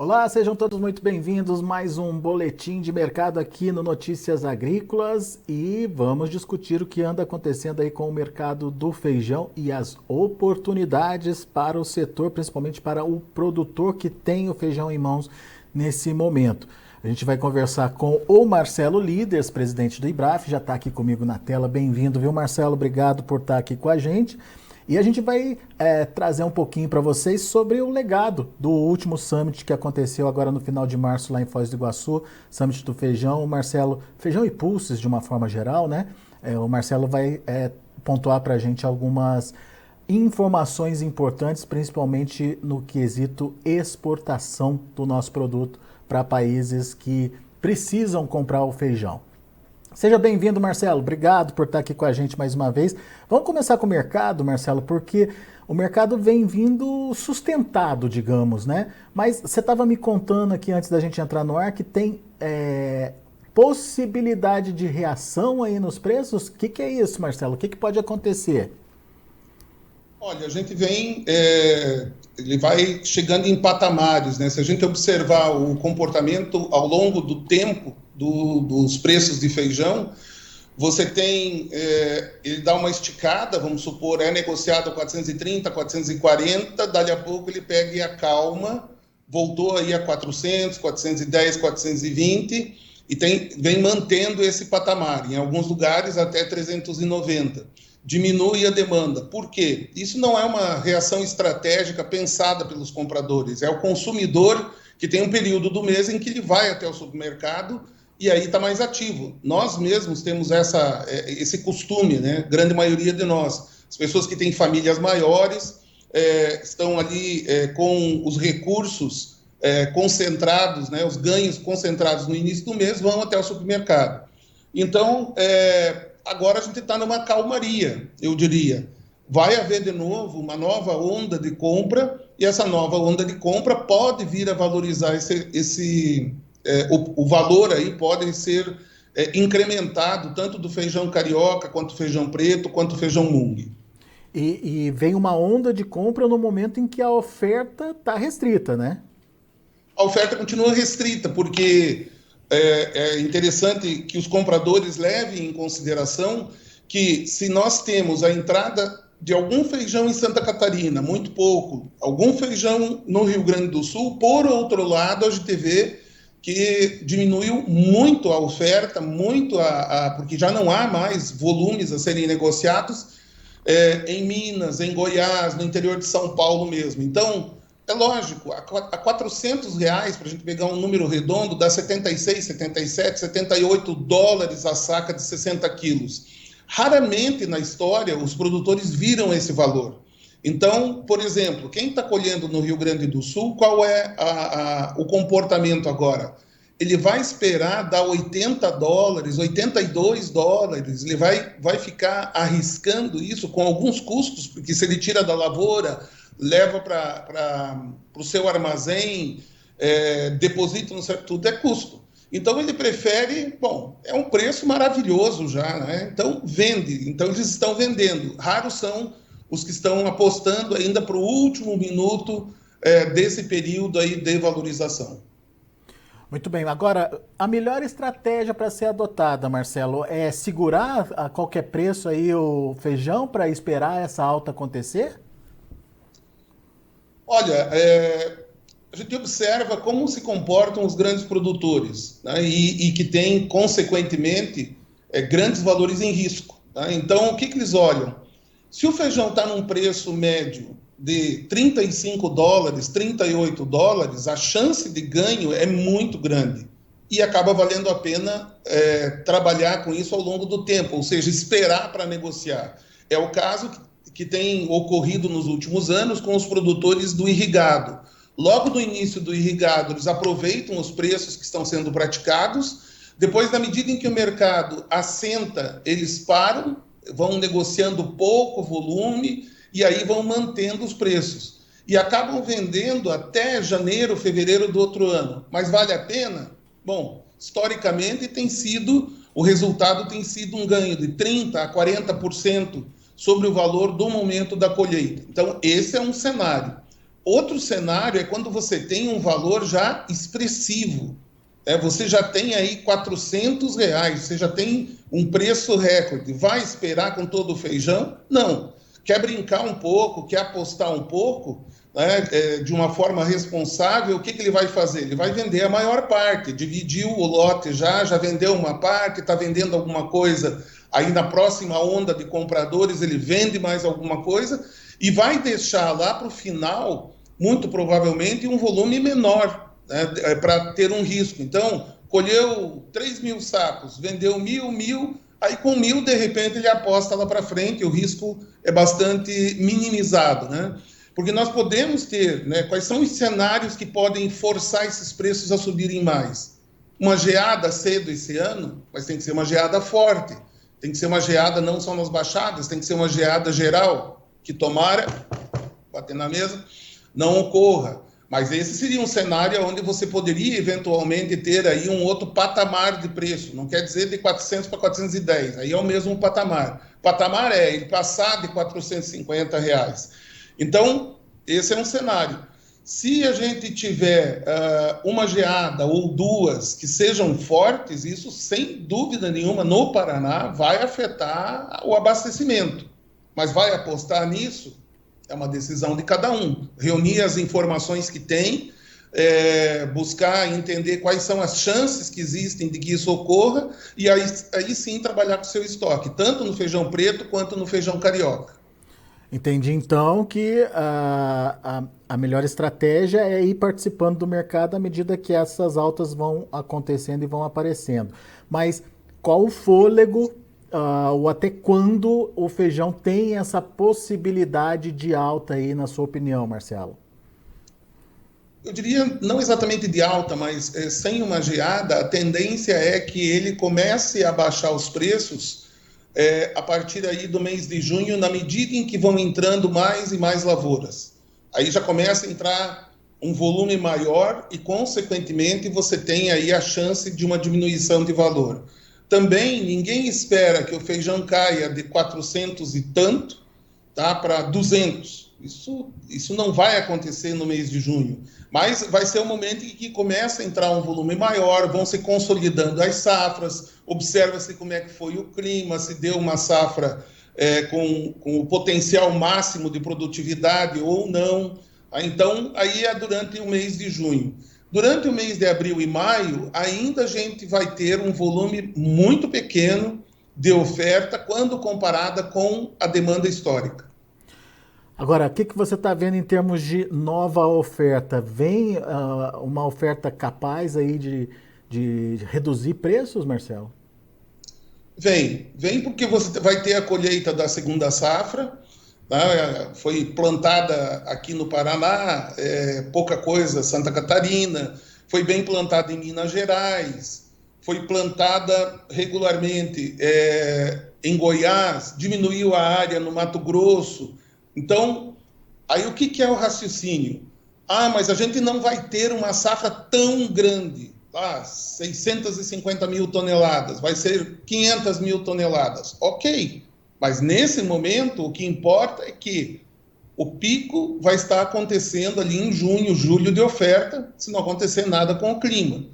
Olá, sejam todos muito bem-vindos. Mais um boletim de mercado aqui no Notícias Agrícolas e vamos discutir o que anda acontecendo aí com o mercado do feijão e as oportunidades para o setor, principalmente para o produtor que tem o feijão em mãos nesse momento. A gente vai conversar com o Marcelo Líderes, presidente do IBRAF, já está aqui comigo na tela. Bem-vindo, viu, Marcelo? Obrigado por estar aqui com a gente. E a gente vai trazer um pouquinho para vocês sobre o legado do último Summit que aconteceu agora no final de março lá em Foz do Iguaçu, Summit do Feijão. O Marcelo, feijão e pulses de uma forma geral, né? O Marcelo vai pontuar para a gente algumas informações importantes, principalmente no quesito exportação do nosso produto para países que precisam comprar o feijão. Seja bem-vindo, Marcelo. Obrigado por estar aqui com a gente mais uma vez. Vamos começar com o mercado, Marcelo, porque o mercado vem vindo sustentado, digamos, né? Mas você estava me contando aqui antes da gente entrar no ar que tem possibilidade de reação aí nos preços. O que é isso, Marcelo? O que pode acontecer? Olha, a gente vem, ele vai chegando em patamares, né? Se a gente observar o comportamento ao longo do tempo dos preços de feijão, você tem, ele dá uma esticada, vamos supor, é negociado a 430, 440, dali a pouco ele pega e acalma, voltou aí a 400, 410, 420 e vem mantendo esse patamar, em alguns lugares até 390. Diminui a demanda. Por quê? Isso não é uma reação estratégica pensada pelos compradores, é o consumidor que tem um período do mês em que ele vai até o supermercado e aí está mais ativo. Nós mesmos temos esse costume, né? Grande maioria de nós. As pessoas que têm famílias maiores estão ali com os recursos concentrados, né? Os ganhos concentrados no início do mês, vão até o supermercado. Então, agora a gente está numa calmaria, eu diria. Vai haver de novo uma nova onda de compra e essa nova onda de compra pode vir a valorizar o valor aí pode ser incrementado tanto do feijão carioca, quanto do feijão preto, quanto do feijão mung. E vem uma onda de compra no momento em que a oferta está restrita, né? A oferta continua restrita, porque é interessante que os compradores levem em consideração que se nós temos a entrada de algum feijão em Santa Catarina, muito pouco, algum feijão no Rio Grande do Sul, por outro lado, a gente vê que diminuiu muito a oferta, porque já não há mais volumes a serem negociados em Minas, em Goiás, no interior de São Paulo mesmo. Então, é lógico, a R$400, para a gente pegar um número redondo, dá 76, 77, 78 dólares a saca de 60 quilos. Raramente na história os produtores viram esse valor. Então, por exemplo, quem está colhendo no Rio Grande do Sul, qual é o comportamento agora? Ele vai esperar dar 80 dólares, 82 dólares, ele vai ficar arriscando isso com alguns custos, porque se ele tira da lavoura, leva para o seu armazém, deposita no certo, tudo é custo. Então ele prefere, é um preço maravilhoso já, né? Então vende, então eles estão vendendo. Raros são os que estão apostando ainda para o último minuto desse período aí de valorização. Muito bem. Agora, a melhor estratégia para ser adotada, Marcelo, é segurar a qualquer preço aí o feijão para esperar essa alta acontecer? Olha, a gente observa como se comportam os grandes produtores, né? e que têm, consequentemente, grandes valores em risco. Tá? Então, o que eles olham? Se o feijão está num preço médio de 35 dólares, 38 dólares, a chance de ganho é muito grande. E acaba valendo a pena trabalhar com isso ao longo do tempo, ou seja, esperar para negociar. É o caso que tem ocorrido nos últimos anos com os produtores do irrigado. Logo no início do irrigado, eles aproveitam os preços que estão sendo praticados. Depois, na medida em que o mercado assenta, eles param, vão negociando pouco volume e aí vão mantendo os preços. E acabam vendendo até janeiro, fevereiro do outro ano. Mas vale a pena? Bom, historicamente o resultado tem sido um ganho de 30% a 40% sobre o valor do momento da colheita. Então, esse é um cenário. Outro cenário é quando você tem um valor já expressivo. Você já tem aí R$ 400, você já tem um preço recorde. Vai esperar com todo o feijão? Não. Quer brincar um pouco, quer apostar um pouco, né, de uma forma responsável, o que ele vai fazer? Ele vai vender a maior parte, dividiu o lote já vendeu uma parte, está vendendo alguma coisa, aí na próxima onda de compradores ele vende mais alguma coisa e vai deixar lá para o final, muito provavelmente, um volume menor, né, para ter um risco. Então, colheu 3.000 sacos, vendeu 1.000, aí com 1.000, de repente, ele aposta lá para frente, o risco é bastante minimizado, né? Porque nós podemos ter, né, quais são os cenários que podem forçar esses preços a subirem mais? Uma geada cedo esse ano, mas tem que ser uma geada forte, tem que ser uma geada não só nas baixadas, tem que ser uma geada geral, que tomara, bater na mesa, não ocorra. Mas esse seria um cenário onde você poderia eventualmente ter aí um outro patamar de preço. Não quer dizer de 400 para 410, aí é o mesmo patamar. O patamar é ele passar de R$ 450. Então, esse é um cenário. Se a gente tiver uma geada ou duas que sejam fortes, isso sem dúvida nenhuma no Paraná vai afetar o abastecimento. Mas vai apostar nisso? É uma decisão de cada um. Reunir as informações que tem, buscar entender quais são as chances que existem de que isso ocorra e aí sim trabalhar com o seu estoque, tanto no feijão preto quanto no feijão carioca. Entendi, então, que a melhor estratégia é ir participando do mercado à medida que essas altas vão acontecendo e vão aparecendo. Mas qual o fôlego ou até quando o feijão tem essa possibilidade de alta aí, na sua opinião, Marcelo? Eu diria, não exatamente de alta, mas sem uma geada, a tendência é que ele comece a baixar os preços a partir aí do mês de junho, na medida em que vão entrando mais e mais lavouras. Aí já começa a entrar um volume maior e, consequentemente, você tem aí a chance de uma diminuição de valor. Também ninguém espera que o feijão caia de 400 e tanto, tá, para 200. Isso não vai acontecer no mês de junho, mas vai ser um momento em que começa a entrar um volume maior, vão se consolidando as safras, observa-se como é que foi o clima, se deu uma safra com o potencial máximo de produtividade ou não. Então, aí é durante o mês de junho. Durante o mês de abril e maio, ainda a gente vai ter um volume muito pequeno de oferta quando comparada com a demanda histórica. Agora, o que você está vendo em termos de nova oferta? Vem uma oferta capaz aí de reduzir preços, Marcelo? Vem porque você vai ter a colheita da segunda safra, né? Foi plantada aqui no Paraná, pouca coisa, Santa Catarina, foi bem plantada em Minas Gerais, foi plantada regularmente em Goiás, diminuiu a área no Mato Grosso. Então, aí o que é o raciocínio? Mas a gente não vai ter uma safra tão grande, 650 mil toneladas, vai ser 500 mil toneladas. Ok, mas nesse momento o que importa é que o pico vai estar acontecendo ali em junho, julho de oferta, se não acontecer nada com o clima.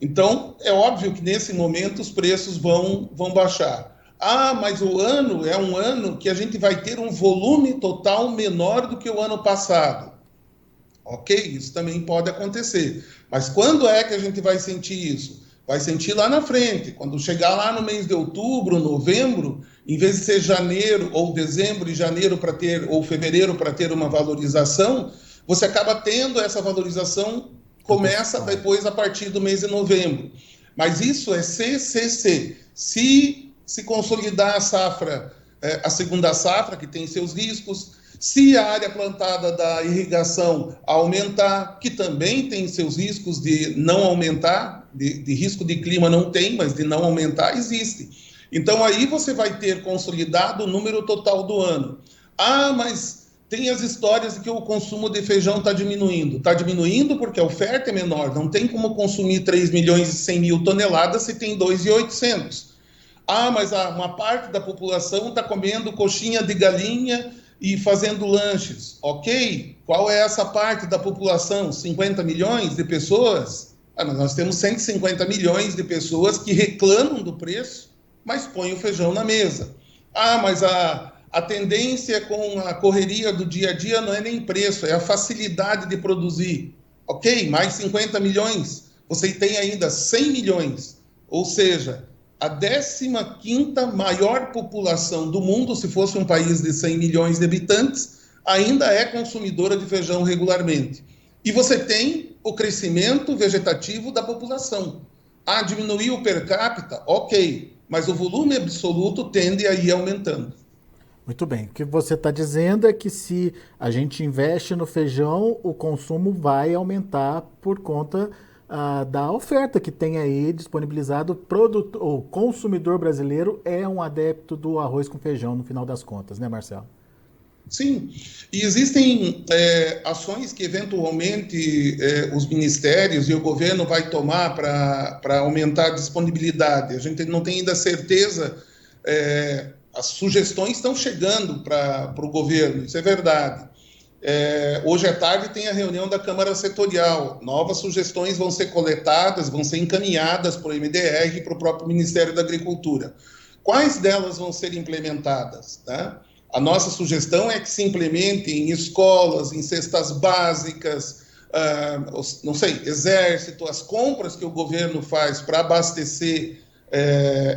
Então, é óbvio que nesse momento os preços vão baixar. Mas o ano é um ano que a gente vai ter um volume total menor do que o ano passado. Ok, isso também pode acontecer. Mas quando é que a gente vai sentir isso? Vai sentir lá na frente. Quando chegar lá no mês de outubro, novembro, em vez de ser janeiro ou dezembro e janeiro para ter, ou fevereiro para ter uma valorização, você acaba tendo essa valorização, começa depois a partir do mês de novembro. Mas isso é CCC. Se consolidar a safra, a segunda safra, que tem seus riscos, se a área plantada da irrigação aumentar, que também tem seus riscos de não aumentar, de risco de clima não tem, mas de não aumentar existe. Então aí você vai ter consolidado o número total do ano. Mas tem as histórias de que o consumo de feijão está diminuindo. Está diminuindo porque a oferta é menor, não tem como consumir 3 milhões e 100 mil toneladas se tem 2.800. Mas uma parte da população está comendo coxinha de galinha e fazendo lanches. Ok, qual é essa parte da população? 50 milhões de pessoas? Nós temos 150 milhões de pessoas que reclamam do preço, mas põem o feijão na mesa. Mas a tendência com a correria do dia a dia não é nem preço, é a facilidade de produzir. Ok, mais 50 milhões, você tem ainda 100 milhões, ou seja, a 15ª maior população do mundo, se fosse um país de 100 milhões de habitantes, ainda é consumidora de feijão regularmente. E você tem o crescimento vegetativo da população. Diminuiu o per capita? Ok, mas o volume absoluto tende a ir aumentando. Muito bem. O que você está dizendo é que se a gente investe no feijão, o consumo vai aumentar por conta da oferta que tem aí disponibilizado. O consumidor brasileiro é um adepto do arroz com feijão, no final das contas, né, Marcelo? Sim, e existem ações que eventualmente os ministérios e o governo vai tomar para aumentar a disponibilidade. A gente não tem ainda certeza, as sugestões estão chegando para o governo, isso é verdade. Hoje à tarde tem a reunião da Câmara Setorial, novas sugestões vão ser coletadas, vão ser encaminhadas para o MDR e para o próprio Ministério da Agricultura. Quais delas vão ser implementadas, né? A nossa sugestão é que se implemente em escolas, em cestas básicas, não sei, exército, as compras que o governo faz para abastecer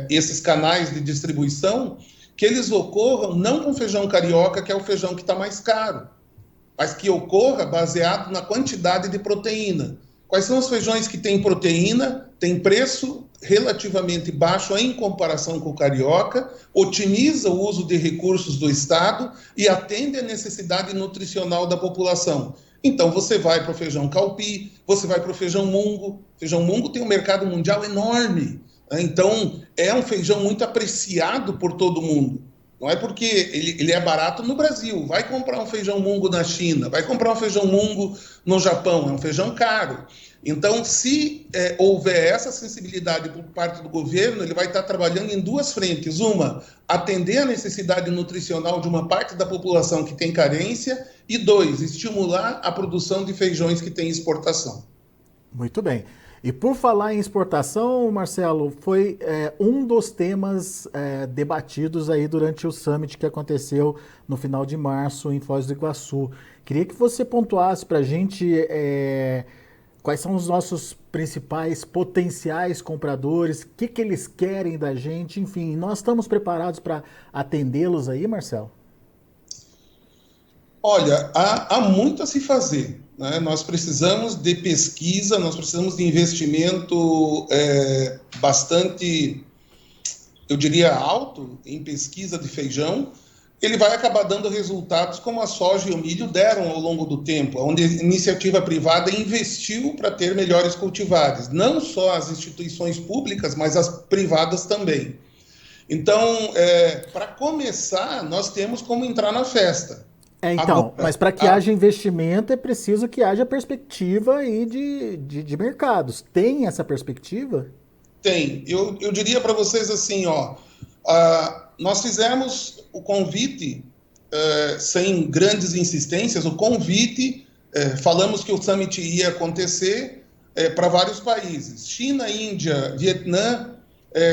esses canais de distribuição, que eles ocorram não com feijão carioca, que é o feijão que está mais caro, mas que ocorra baseado na quantidade de proteína. Quais são os feijões que têm proteína, têm preço relativamente baixo em comparação com o carioca, otimiza o uso de recursos do Estado e atende à necessidade nutricional da população. Então, você vai para o feijão calpi, você vai para o feijão mungo. Feijão mungo tem um mercado mundial enorme, né? Então, é um feijão muito apreciado por todo mundo. Não é porque ele é barato no Brasil. Vai comprar um feijão mungo na China, vai comprar um feijão mungo no Japão, é um feijão caro. Então, se houver essa sensibilidade por parte do governo, ele vai estar trabalhando em duas frentes. Uma, atender a necessidade nutricional de uma parte da população que tem carência, e dois, estimular a produção de feijões que têm exportação. Muito bem. E por falar em exportação, Marcelo, foi um dos temas debatidos aí durante o summit que aconteceu no final de março em Foz do Iguaçu. Queria que você pontuasse para a gente quais são os nossos principais potenciais compradores, o que eles querem da gente, enfim, nós estamos preparados para atendê-los aí, Marcelo? Olha, há muito a se fazer, né? Nós precisamos de pesquisa, nós precisamos de investimento bastante, eu diria, alto em pesquisa de feijão. Ele vai acabar dando resultados como a soja e o milho deram ao longo do tempo, onde a iniciativa privada investiu para ter melhores cultivares, não só as instituições públicas, mas as privadas também. Então, para começar, nós temos como entrar na festa. Então, mas para que haja investimento é preciso que haja perspectiva aí de mercados. Tem essa perspectiva? Tem. Eu diria para vocês assim, nós fizemos o convite, sem grandes insistências, o convite, falamos que o summit ia acontecer para vários países. China, Índia, Vietnã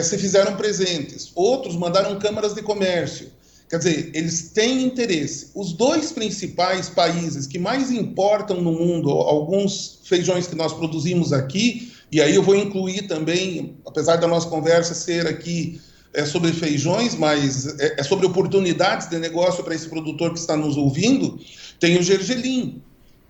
se fizeram presentes. Outros mandaram câmaras de comércio. Quer dizer, eles têm interesse. Os dois principais países que mais importam no mundo, alguns feijões que nós produzimos aqui, e aí eu vou incluir também, apesar da nossa conversa ser aqui sobre feijões, mas é sobre oportunidades de negócio para esse produtor que está nos ouvindo, tem o gergelim.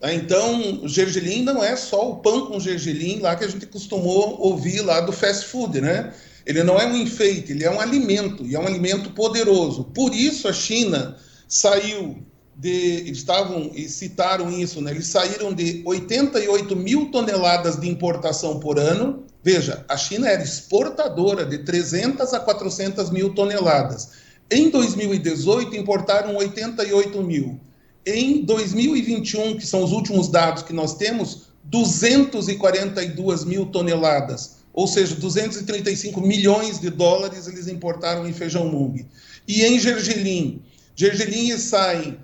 Então, o gergelim não é só o pão com gergelim lá que a gente costumou ouvir lá do fast food, né? Ele não é um enfeite, ele é um alimento, e é um alimento poderoso. Por isso a China saiu eles estavam, e citaram isso, né? Eles saíram de 88 mil toneladas de importação por ano. Veja, a China era exportadora de 300 a 400 mil toneladas. Em 2018, importaram 88 mil. Em 2021, que são os últimos dados que nós temos, 242 mil toneladas. Ou seja, 235 milhões de dólares eles importaram em feijão mung. E em gergelim, gergelim saem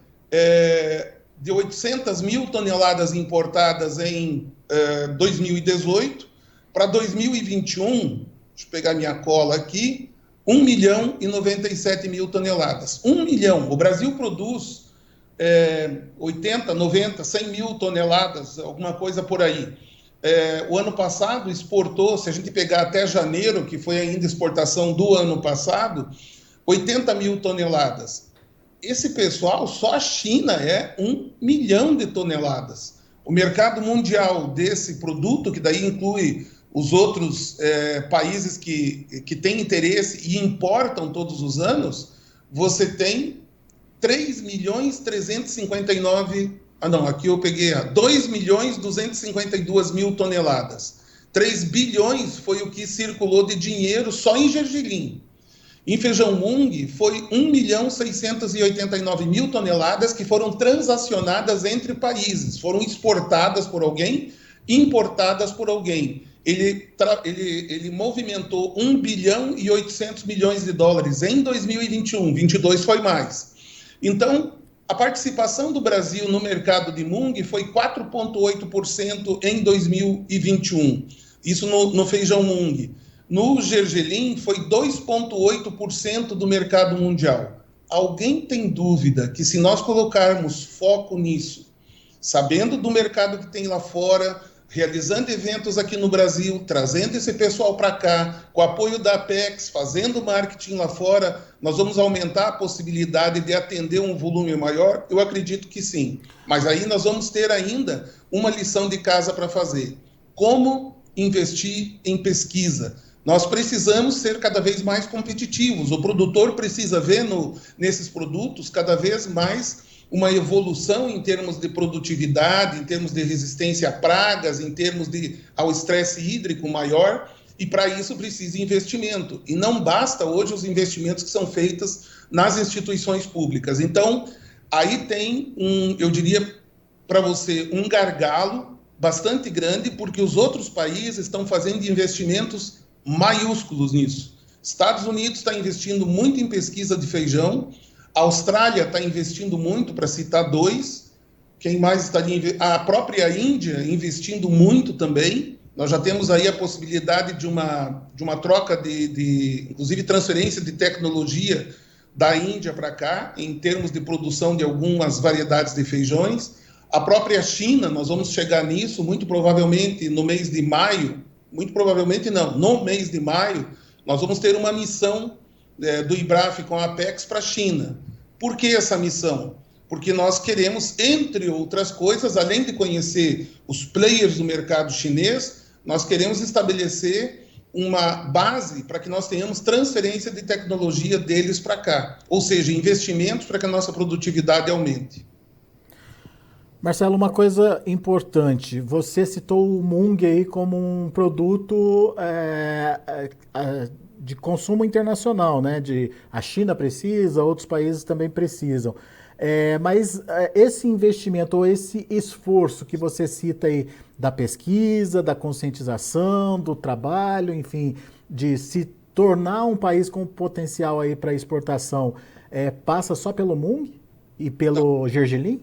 de 800 mil toneladas importadas em 2018, para 2021, deixa eu pegar minha cola aqui, 1 milhão e 97 mil toneladas. 1 milhão. O Brasil produz 80, 90, 100 mil toneladas, alguma coisa por aí. O ano passado exportou, se a gente pegar até janeiro, que foi ainda exportação do ano passado, 80 mil toneladas. Esse pessoal, só a China é 1 milhão de toneladas. O mercado mundial desse produto, que daí inclui os outros países que têm interesse e importam todos os anos, você tem 3 milhões 359... aqui eu peguei 2 milhões 252 mil toneladas. 3 bilhões foi o que circulou de dinheiro só em gergelim. Em feijão mung, foi 1 milhão 689 mil toneladas que foram transacionadas entre países, foram exportadas por alguém, importadas por alguém. Ele movimentou 1 bilhão e 800 milhões de dólares em 2021, 22 foi mais. Então, a participação do Brasil no mercado de mung foi 4,8% em 2021, isso no feijão mung. No gergelim, foi 2,8% do mercado mundial. Alguém tem dúvida que se nós colocarmos foco nisso, sabendo do mercado que tem lá fora, realizando eventos aqui no Brasil, trazendo esse pessoal para cá, com o apoio da Apex, fazendo marketing lá fora, nós vamos aumentar a possibilidade de atender um volume maior? Eu acredito que sim. Mas aí nós vamos ter ainda uma lição de casa para fazer. Como investir em pesquisa? Nós precisamos ser cada vez mais competitivos. O produtor precisa ver nesses produtos cada vez mais uma evolução em termos de produtividade, em termos de resistência a pragas, em termos ao estresse hídrico maior, e para isso precisa investimento. E não basta hoje os investimentos que são feitos nas instituições públicas. Então, aí tem eu diria para você, um gargalo bastante grande, porque os outros países estão fazendo investimentos maiúsculos nisso. Estados Unidos está investindo muito em pesquisa de feijão, a Austrália está investindo muito, para citar dois, quem mais está ali? A própria Índia investindo muito também. Nós já temos aí a possibilidade de uma troca inclusive transferência de tecnologia da Índia para cá, em termos de produção de algumas variedades de feijões. A própria China, nós vamos chegar nisso, muito provavelmente no mês de maio, muito provavelmente não, no mês de maio, nós vamos ter uma missão do IBRAF com a Apex para a China. Por que essa missão? Porque nós queremos, entre outras coisas, além de conhecer os players do mercado chinês, nós queremos estabelecer uma base para que nós tenhamos transferência de tecnologia deles para cá, ou seja, investimentos para que a nossa produtividade aumente. Marcelo, uma coisa importante, você citou o mung aí como um produto de consumo internacional, né? A China precisa, outros países também precisam. Mas esse investimento ou esse esforço que você cita aí da pesquisa, da conscientização, do trabalho, enfim, de se tornar um país com potencial aí para exportação, passa só pelo mung e pelo gergelim?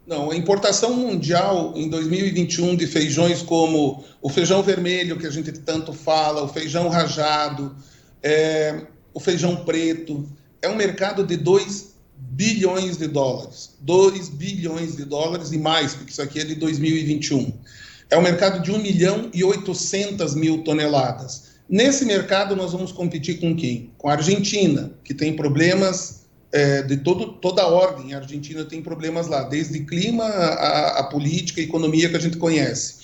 Não, a importação mundial em 2021 de feijões como o feijão vermelho, que a gente tanto fala, o feijão rajado, o feijão preto, é um mercado de 2 bilhões de dólares. 2 bilhões de dólares e mais, porque isso aqui é de 2021. É um mercado de 1 milhão e 800 mil toneladas. Nesse mercado, nós vamos competir com quem? Com a Argentina, que tem problemas de toda a ordem. A Argentina tem problemas lá, desde clima, a política, a economia que a gente conhece.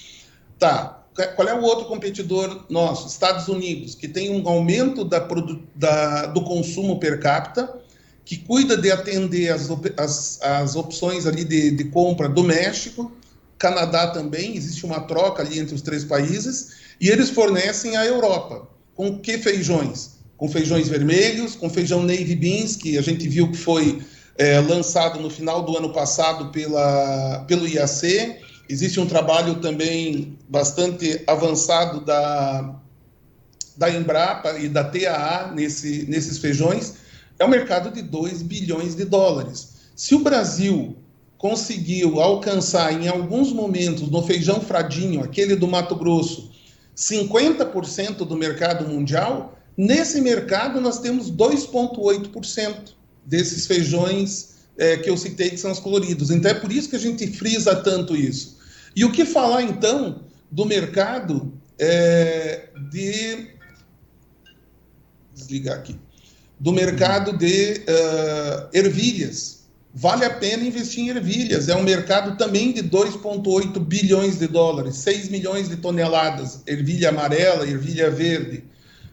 Tá, qual é o outro competidor nosso? Estados Unidos, que tem um aumento do consumo per capita, que cuida de atender as opções ali de compra do México, Canadá também, existe uma troca ali entre os três países, e eles fornecem à Europa. Com que feijões? Com feijões vermelhos, com feijão navy beans, que a gente viu que foi lançado no final do ano passado pelo IAC. Existe um trabalho também bastante avançado da Embrapa e da TAA nesses feijões. É um mercado de 2 bilhões de dólares. Se o Brasil conseguiu alcançar em alguns momentos no feijão fradinho, aquele do Mato Grosso, 50% do mercado mundial, nesse mercado nós temos 2,8% desses feijões que eu citei, que são os coloridos. Então é por isso que a gente frisa tanto isso. E o que falar então do mercado desligar aqui, do mercado de ervilhas. Vale a pena investir em ervilhas. É um mercado também de 2,8 bilhões de dólares, 6 milhões de toneladas, ervilha amarela, ervilha verde.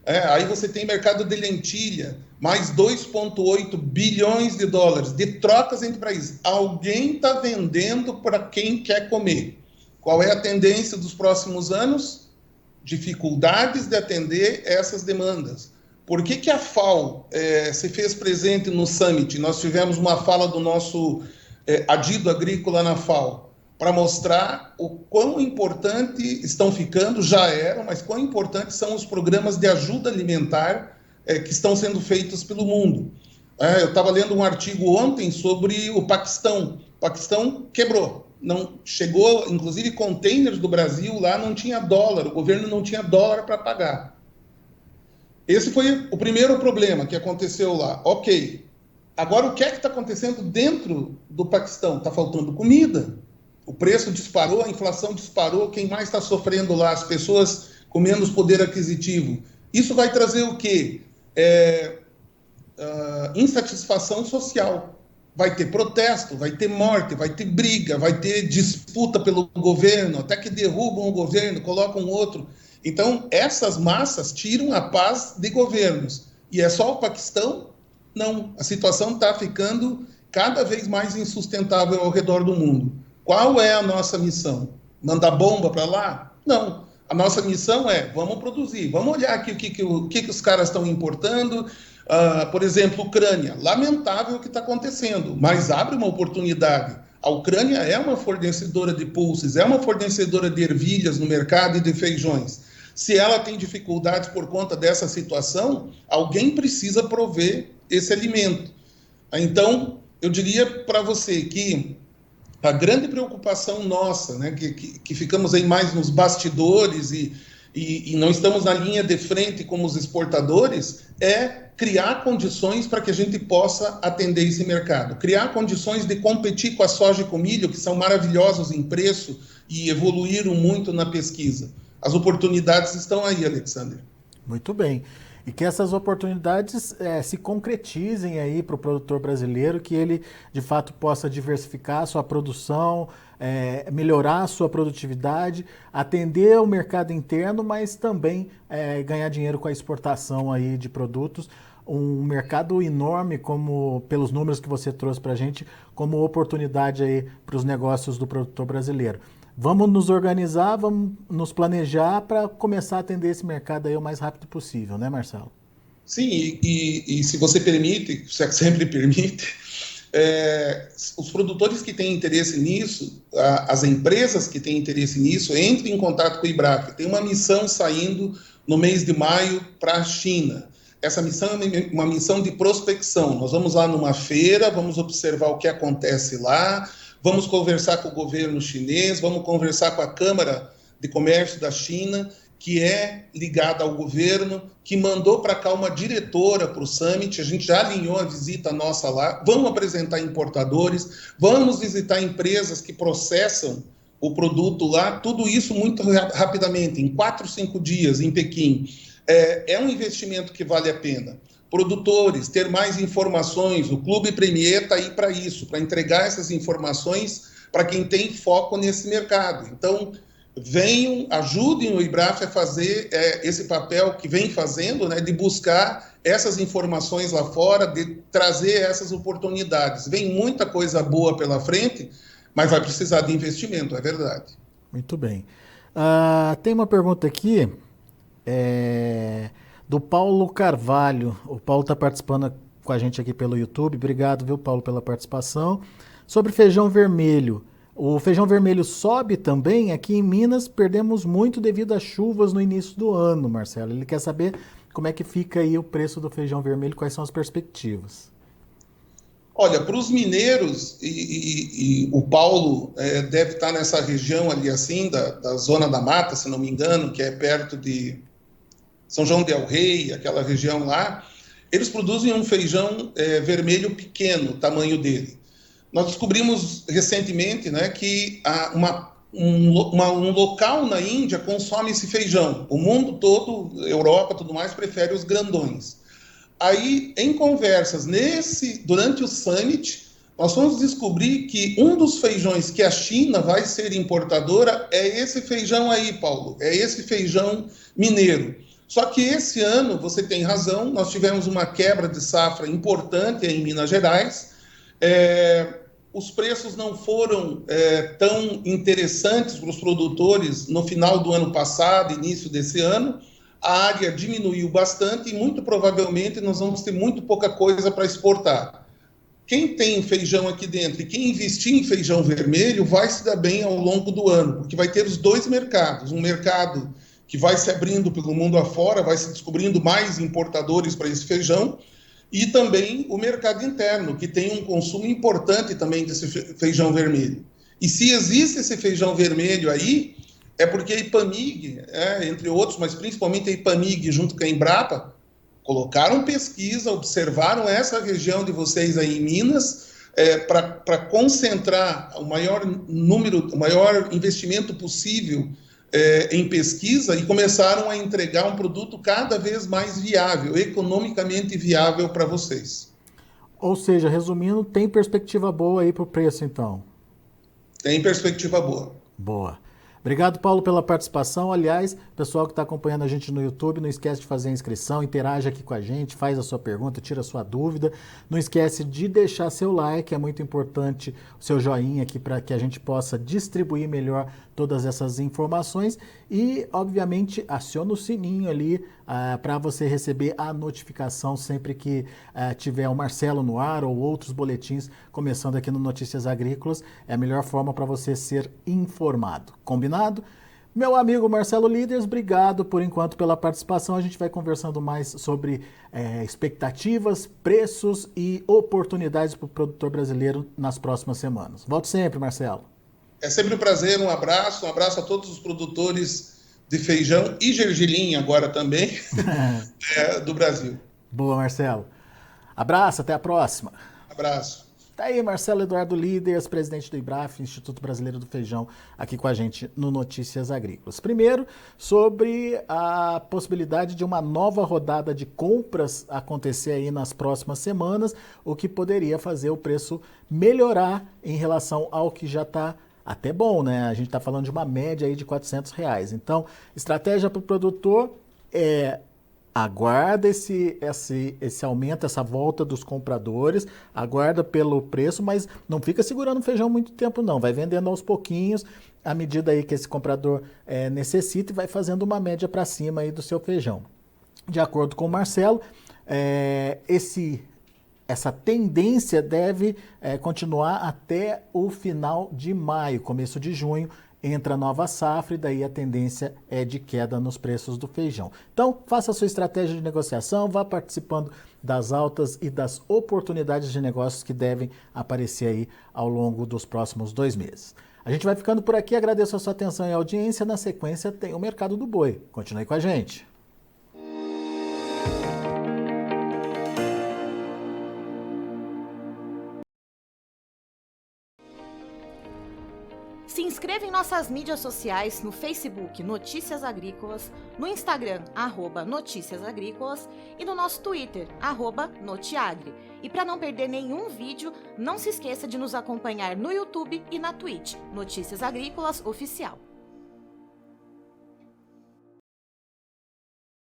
Aí você tem mercado de lentilha, mais 2,8 bilhões de dólares, de trocas entre países. Alguém está vendendo para quem quer comer. Qual é a tendência dos próximos anos? Dificuldades de atender essas demandas. Por que a FAO se fez presente no Summit? Nós tivemos uma fala do nosso adido agrícola na FAO, para mostrar o quão importante estão ficando, já eram, mas quão importantes são os programas de ajuda alimentar que estão sendo feitos pelo mundo. Eu estava lendo um artigo ontem sobre o Paquistão. O Paquistão quebrou. Não chegou, inclusive, containers do Brasil lá não tinha dólar, o governo não tinha dólar para pagar. Esse foi o primeiro problema que aconteceu lá. Ok. Agora, o que é que está acontecendo dentro do Paquistão? Está faltando comida. O preço disparou, a inflação disparou. Quem mais está sofrendo lá? As pessoas com menos poder aquisitivo. Isso vai trazer o quê? Insatisfação social. Vai ter protesto, vai ter morte, vai ter briga, vai ter disputa pelo governo, até que derrubam o governo, colocam outro. Então, essas massas tiram a paz de governos. E é só o Paquistão? Não. A situação está ficando cada vez mais insustentável ao redor do mundo. Qual é a nossa missão? Mandar bomba para lá? Não. A nossa missão é, vamos produzir, vamos olhar aqui o que os caras estão importando. Por exemplo, Ucrânia. Lamentável o que está acontecendo, mas abre uma oportunidade. A Ucrânia é uma fornecedora de pulses, é uma fornecedora de ervilhas no mercado e de feijões. Se ela tem dificuldades por conta dessa situação, alguém precisa prover esse alimento. Então, eu diria para você que a grande preocupação nossa, né, que ficamos aí mais nos bastidores e não estamos na linha de frente como os exportadores, é criar condições para que a gente possa atender esse mercado. Criar condições de competir com a soja e com o milho, que são maravilhosos em preço e evoluíram muito na pesquisa. As oportunidades estão aí, Alexander. Muito bem. E que essas oportunidades se concretizem aí para o produtor brasileiro, que ele de fato possa diversificar a sua produção, melhorar a sua produtividade, atender o mercado interno, mas também ganhar dinheiro com a exportação aí de produtos. Um mercado enorme, como pelos números que você trouxe para a gente, como oportunidade aí para os negócios do produtor brasileiro. Vamos nos organizar, vamos nos planejar para começar a atender esse mercado aí o mais rápido possível, né, Marcelo? Sim, e se você permite, se sempre permite, os produtores que têm interesse nisso, as empresas que têm interesse nisso, entrem em contato com o IBRAF. Tem uma missão saindo no mês de maio para a China. Essa missão é uma missão de prospecção. Nós vamos lá numa feira, vamos observar o que acontece lá, vamos conversar com o governo chinês, vamos conversar com a Câmara de Comércio da China, que é ligada ao governo, que mandou para cá uma diretora para o Summit. A gente já alinhou a visita nossa lá. Vamos apresentar importadores, vamos visitar empresas que processam o produto lá, tudo isso muito rapidamente, em 4, 5 dias, em Pequim. É um investimento que vale a pena. Produtores, ter mais informações, o Clube Premier está aí para isso, para entregar essas informações para quem tem foco nesse mercado. Então, venham, ajudem o IBRAF a fazer esse papel que vem fazendo, né, de buscar essas informações lá fora, de trazer essas oportunidades. Vem muita coisa boa pela frente, mas vai precisar de investimento, é verdade. Muito bem. Tem uma pergunta aqui do Paulo Carvalho. O Paulo está participando com a gente aqui pelo YouTube. Obrigado, viu, Paulo, pela participação. Sobre feijão vermelho. O feijão vermelho sobe também. Aqui em Minas perdemos muito devido às chuvas no início do ano, Marcelo. Ele quer saber como é que fica aí o preço do feijão vermelho, quais são as perspectivas. Olha, para os mineiros, e o Paulo deve estar nessa região ali assim, da Zona da Mata, se não me engano, que é perto de São João del Rei, aquela região lá, eles produzem um feijão vermelho pequeno, o tamanho dele. Nós descobrimos recentemente, né, que um local na Índia consome esse feijão. O mundo todo, Europa, tudo mais, prefere os grandões. Aí, em conversas, durante o Summit, nós fomos descobrir que um dos feijões que a China vai ser importadora é esse feijão aí, Paulo, é esse feijão mineiro. Só que esse ano, você tem razão, nós tivemos uma quebra de safra importante em Minas Gerais, os preços não foram tão interessantes para os produtores no final do ano passado, início desse ano, a área diminuiu bastante e muito provavelmente nós vamos ter muito pouca coisa para exportar. Quem tem feijão aqui dentro e quem investir em feijão vermelho vai se dar bem ao longo do ano, porque vai ter os dois mercados, um mercado que vai se abrindo pelo mundo afora, vai se descobrindo mais importadores para esse feijão, e também o mercado interno, que tem um consumo importante também desse feijão vermelho. E se existe esse feijão vermelho aí, é porque a IPAMIG, entre outros, mas principalmente a IPAMIG junto com a Embrapa, colocaram pesquisa, observaram essa região de vocês aí em Minas, para concentrar o maior investimento possível em pesquisa e começaram a entregar um produto cada vez mais viável, economicamente viável para vocês. Ou seja, resumindo, tem perspectiva boa aí para o preço, então? Tem perspectiva boa. Boa. Obrigado, Paulo, pela participação. Aliás, pessoal que está acompanhando a gente no YouTube, não esquece de fazer a inscrição, interage aqui com a gente, faz a sua pergunta, tira a sua dúvida. Não esquece de deixar seu like, é muito importante o seu joinha aqui para que a gente possa distribuir melhor todas essas informações. E, obviamente, aciona o sininho ali para você receber a notificação sempre que tiver o Marcelo no ar ou outros boletins começando aqui no Notícias Agrícolas. É a melhor forma para você ser informado. Combinado? Meu amigo Marcelo Líderes, obrigado por enquanto pela participação. A gente vai conversando mais sobre expectativas, preços e oportunidades para o produtor brasileiro nas próximas semanas. Volte sempre, Marcelo. É sempre um prazer, um abraço a todos os produtores de feijão e gergelim agora também do Brasil. Boa, Marcelo. Abraço, até a próxima. Abraço. Tá aí Marcelo Eduardo Líderes, presidente do IBRAF, Instituto Brasileiro do Feijão, aqui com a gente no Notícias Agrícolas. Primeiro, sobre a possibilidade de uma nova rodada de compras acontecer aí nas próximas semanas, o que poderia fazer o preço melhorar em relação ao que já está até bom, né? A gente está falando de uma média aí de R$400. Então, estratégia para o produtor aguarda esse aumento, essa volta dos compradores, aguarda pelo preço, mas não fica segurando o feijão muito tempo não, vai vendendo aos pouquinhos, à medida aí que esse comprador necessita e vai fazendo uma média para cima aí do seu feijão. De acordo com o Marcelo, essa tendência deve continuar até o final de maio, começo de junho, entra a nova safra e daí a tendência é de queda nos preços do feijão. Então, faça a sua estratégia de negociação, vá participando das altas e das oportunidades de negócios que devem aparecer aí ao longo dos próximos 2 meses. A gente vai ficando por aqui, agradeço a sua atenção e audiência. Na sequência tem o Mercado do Boi. Continue com a gente. Se inscreva em nossas mídias sociais, no Facebook Notícias Agrícolas, no Instagram @Notícias Agrícolas e no nosso Twitter @Notiagre. E para não perder nenhum vídeo, não se esqueça de nos acompanhar no YouTube e na Twitch, Notícias Agrícolas Oficial.